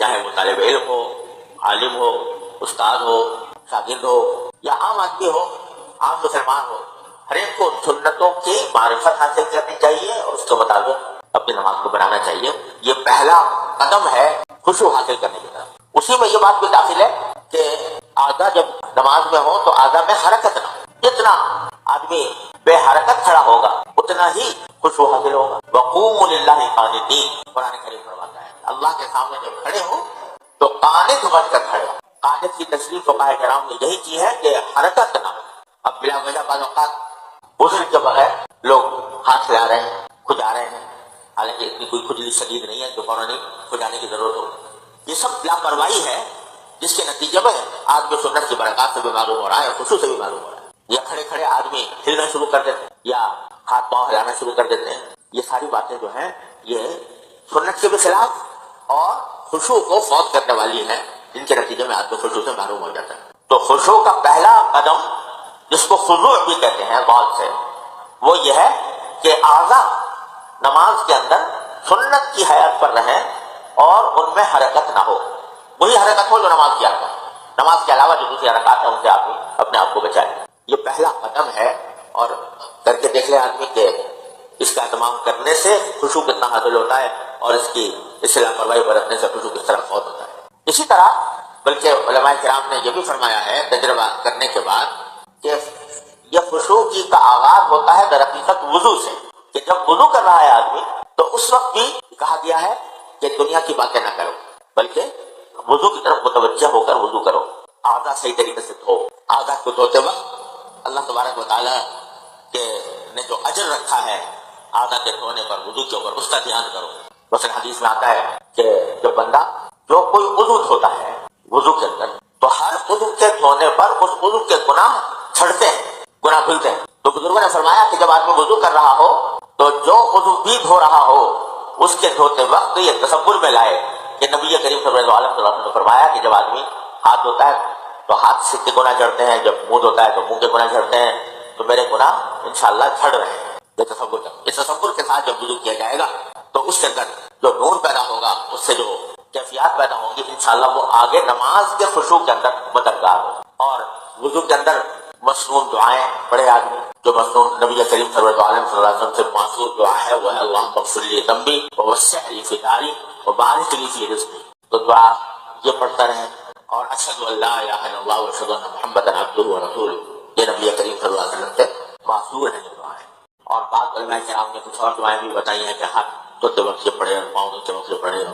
چاہے وہ طالب علم ہو، عالم ہو، استاد ہو، شاگرد ہو یا عام آدمی ہو، عام مسلمان ہو، ہر ایک کو سنتوں کی معرفت حاصل کرنی چاہیے اور اس کے مطابق اپنی نماز کو بنانا چاہیے. یہ پہلا قدم ہے خشوع حاصل کرنے کی طرف. اسی میں یہ بات بھی داخل ہے کہ اعضاء جب نماز میں ہو تو اعضاء میں حرکت نہ ہو. جتنا آدمی بے حرکت کھڑا ہوگا اتنا ہی خشوع حاصل ہوگا. وقوموا للہ قانتین، قرآن کریم فرماتا ہے اللہ کے سامنے جب کھڑے ہو تو قانت بن کر کھڑے ہو. قانت کی تشریح فقہاء کرام نے یہی کی ہے کہ حرکت نہ ہو. اب بلا وجہ بعض اوقات غسل کے بغیر لوگ ہاتھ ہلا رہے ہیں، کھجا رہے ہیں، حالانکہ اتنی کوئی کھجلی شدید نہیں ہے جو فوراً کھجانے کی ضرورت ہو. یہ سب لاپرواہی ہے جس کے نتیجے میں آدمی سنت کی برکات سے بھی معلوم ہو رہا ہے، خشوع سے بھی معلوم ہو رہا ہے. یا کھڑے کھڑے آدمی ہلنا شروع کر دیتے ہیں یا ہاتھ پاؤں ہلانا شروع کر دیتے ہیں. یہ ساری باتیں جو ہیں یہ سنت کے بھی خلاف اور خشوع کو فوت کرنے والی ہیں، جن کے نتیجے میں آدمی خشوع سے معلوم ہو جاتا ہے. تو خشوع کا پہلا قدم جس کو خضوع بھی کہتے ہیں غور سے، وہ یہ ہے کہ اعضاء نماز کے اندر سنت کی حیات پر رہیں اور ان میں حرکت نہ ہو. وہی حرکت ہو جو نماز کی حرکت. نماز کے علاوہ جو دوسری حرکات ہیں ان سے آدمی اپنے آپ کو بچائے. یہ پہلا قدم ہے اور کر کے دیکھ لے آدمی کہ اس کا اہتمام کرنے سے خشوع کتنا حاصل ہوتا ہے اور اس سے لاپرواہی برتنے سے خشوع کس طرح فوت ہوتا ہے. اسی طرح بلکہ علماء کرام نے یہ بھی فرمایا ہے تجربہ کرنے کے بعد کہ یہ خشوع کی کا آغاز ہوتا ہے در حقیقت وضو سے، کہ جب وضو کر رہا ہے آدمی تو اس وقت بھی کہا گیا ہے کہ دنیا کی باتیں نہ کرو بلکہ وضو کی طرف متوجہ ہو کر وضو کرو. اعضاء صحیح طریقے سے دھو. اعضاء کو دھوتے وقت اللہ تبارک و تعالیٰ نے جو اجر رکھا ہے اعضاء کے دھونے پر، وضو کے اوپر، اس کا دھیان کرو. مثلا حدیث میں آتا ہے کہ جب بندہ جو کوئی عضو دھوتا ہے وضو کے اندر تو ہر عضو کے دھونے پر اس عضو کے گناہ چھڑتے ہیں، گناہ دھلتے ہیں. تو بزرگوں نے فرمایا کہ جب آدمی وضو کر رہا ہو تو جو عضو بھی دھو رہا ہو اس کے دھوتے وقت یہ تصور میں لائے کہ نبی کریم صلی اللہ علیہ وسلم نے فرمایا کہ جب آدمی ہاتھ دھوتا ہے تو ہاتھ سے کے گناہ جھڑتے ہیں، جب منہ دھوتا ہے تو منہ کے گناہ جھڑتے ہیں، تو میرے گناہ انشاءاللہ جھڑ رہے ہیں. یہ تصور کے ساتھ جب وضو کیا جائے گا تو اس کے اندر جو نور پیدا ہوگا، اس سے جو کیفیات پیدا ہوں گی انشاءاللہ وہ آگے نماز کے خشوع کے اندر مددگار ہو. اور وضو کے اندر مسنون دعائیں پڑھے آدمی. جو مسنون نبی کریم صلی اللہ علیہ وسلم سے معصور دعا ہے وہ ہے اللہم اغفر لی ذنبی ووسع لی فی داری وبارک لی فی رزقی. تو دعا یہ پڑھتا رہے اور اشہد ان لا الہ الا اللہ واشہد ان محمدا عبدہ ورسولہ، یہ نبی کریم صلی اللہ علیہ وسلم سے معصور ہے یہ دعائیں. اور بعض علماء کرام نے کچھ اور دعائیں بھی بتائی ہیں کہ ہاتھ دھوتے وقت یہ پڑھے اور پاؤں دھوتے وقت یہ پڑھے.